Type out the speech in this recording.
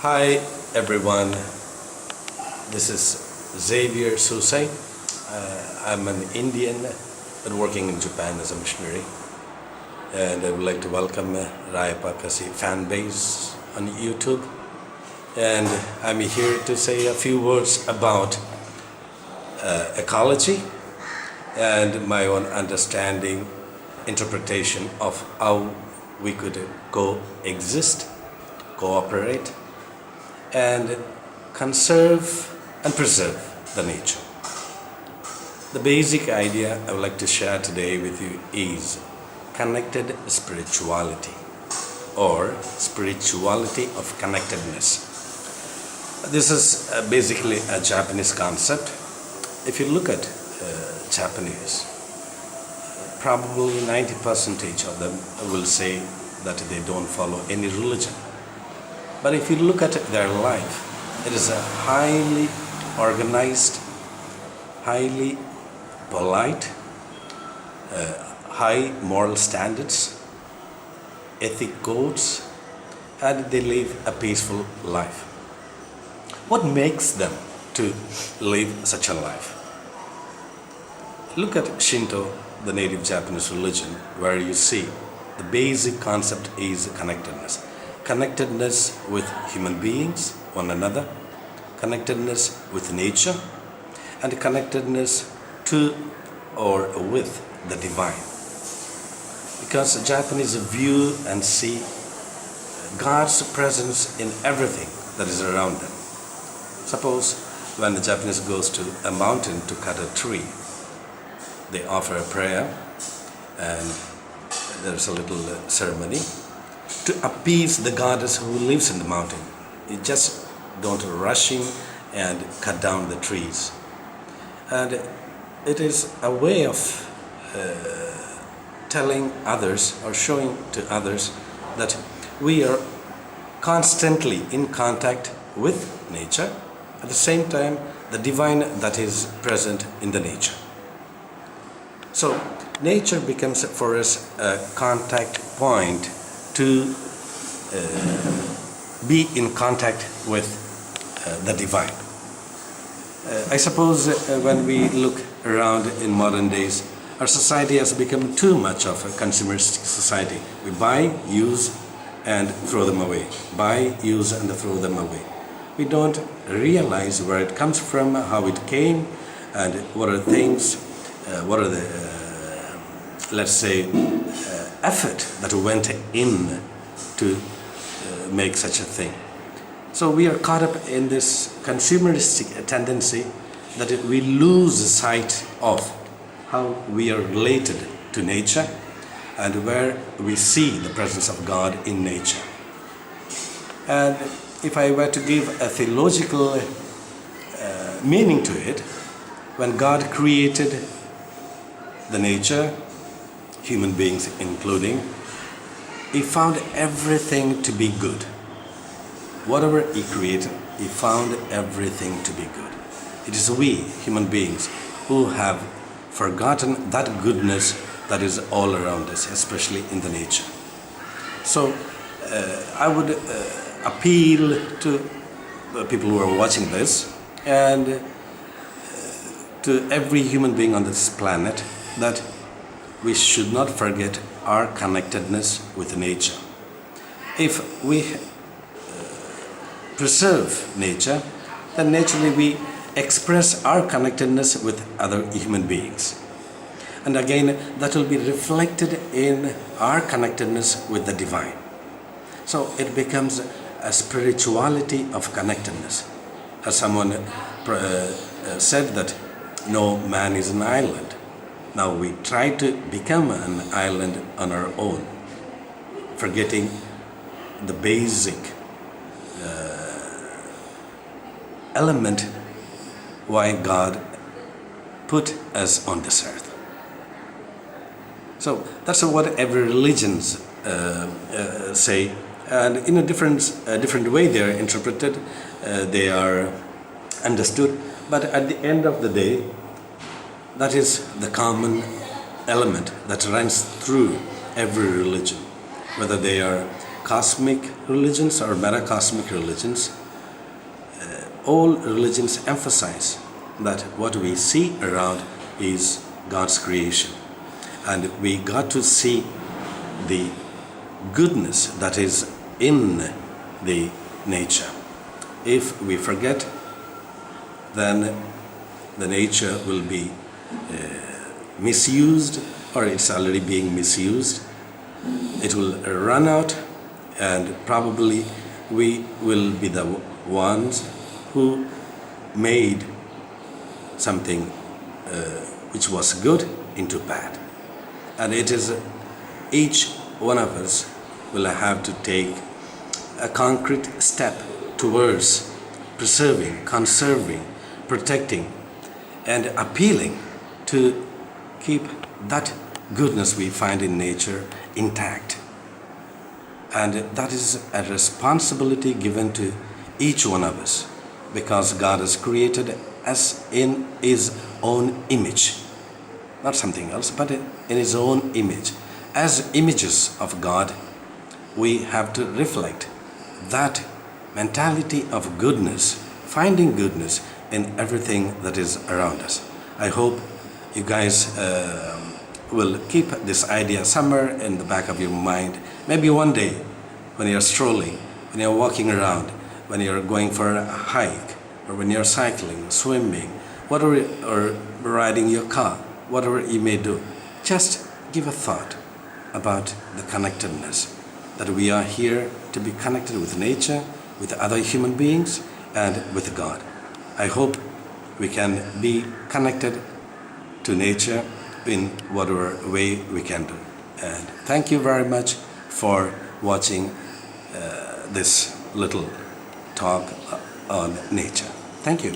Hi everyone, this is Xavier. I'm an Indian but working in Japan as a missionary, and I would like to welcome Rayappa fan base on YouTube, and I'm here to say a few words about ecology and my own understanding, interpretation of how we could coexist, cooperate, and conserve and preserve the nature. The basic idea I would like to share today with you is connected spirituality, or spirituality of connectedness. This is basically a Japanese concept. If you look at Japanese, probably 90% of them will say that they don't follow any religion. But if you look at their life, it is a highly organized, highly polite, high moral standards, ethic codes, and they live a peaceful life. What makes them to live such a life? Look at Shinto, the native Japanese religion, where you see the basic concept is connectedness. Connectedness with human beings, one another, connectedness with nature, and connectedness to or with the divine. Because the Japanese view and see God's presence in everything that is around them. Suppose when the Japanese goes to a mountain to cut a tree, they offer a prayer and there's a little ceremony to appease the goddess who lives in the mountain. You just don't rush in and cut down the trees. And it is a way of telling others or showing to others that we are constantly in contact with nature, at the same time the divine that is present in the nature. So nature becomes for us a contact point to be in contact with the divine. I suppose when we look around in modern days, our society has become too much of a consumeristic society. We buy, use, and throw them away. Buy, use, and throw them away. We don't realize where it comes from, how it came, and what are things, what are the let's say, effort that went in to make such a thing. So we are caught up in this consumeristic tendency that we lose sight of how we are related to nature and where we see the presence of God in nature. And if I were to give a theological meaning to it, when God created the nature, human beings including, he found everything to be good. Whatever he created, he found everything to be good. It is we, human beings, who have forgotten that goodness that is all around us, especially in the nature. So I would appeal to people who are watching this and to every human being on this planet that we should not forget our connectedness with nature. If we preserve nature, then naturally we express our connectedness with other human beings. And again, that will be reflected in our connectedness with the divine. So it becomes a spirituality of connectedness. As someone said that no man is an island. Now we try to become an island on our own, forgetting the basic element why God put us on this earth. So that's what every religion say, and in a different way they are interpreted, they are understood, but at the end of the day, that is the common element that runs through every religion, whether they are cosmic religions or metacosmic religions, all religions emphasize that what we see around is God's creation. And we got to see the goodness that is in the nature. If we forget, then the nature will be misused, or it's already being misused. It will run out, and probably we will be the ones who made something which was good into bad. And it is each one of us will have to take a concrete step towards preserving, conserving, protecting, and appealing to keep that goodness we find in nature intact. And that is a responsibility given to each one of us, because God has created us in His own image. Not something else, but in His own image. As images of God, we have to reflect that mentality of goodness, finding goodness in everything that is around us. I hope you guys will keep this idea somewhere in the back of your mind. Maybe one day when you're strolling, when you're walking around, when you're going for a hike, or when you're cycling, swimming, whatever, or riding your car, whatever you may do, just give a thought about the connectedness, that we are here to be connected with nature, with other human beings, and with God. I hope we can be connected to nature in whatever way we can do. And thank you very much for watching this little talk on nature. Thank you.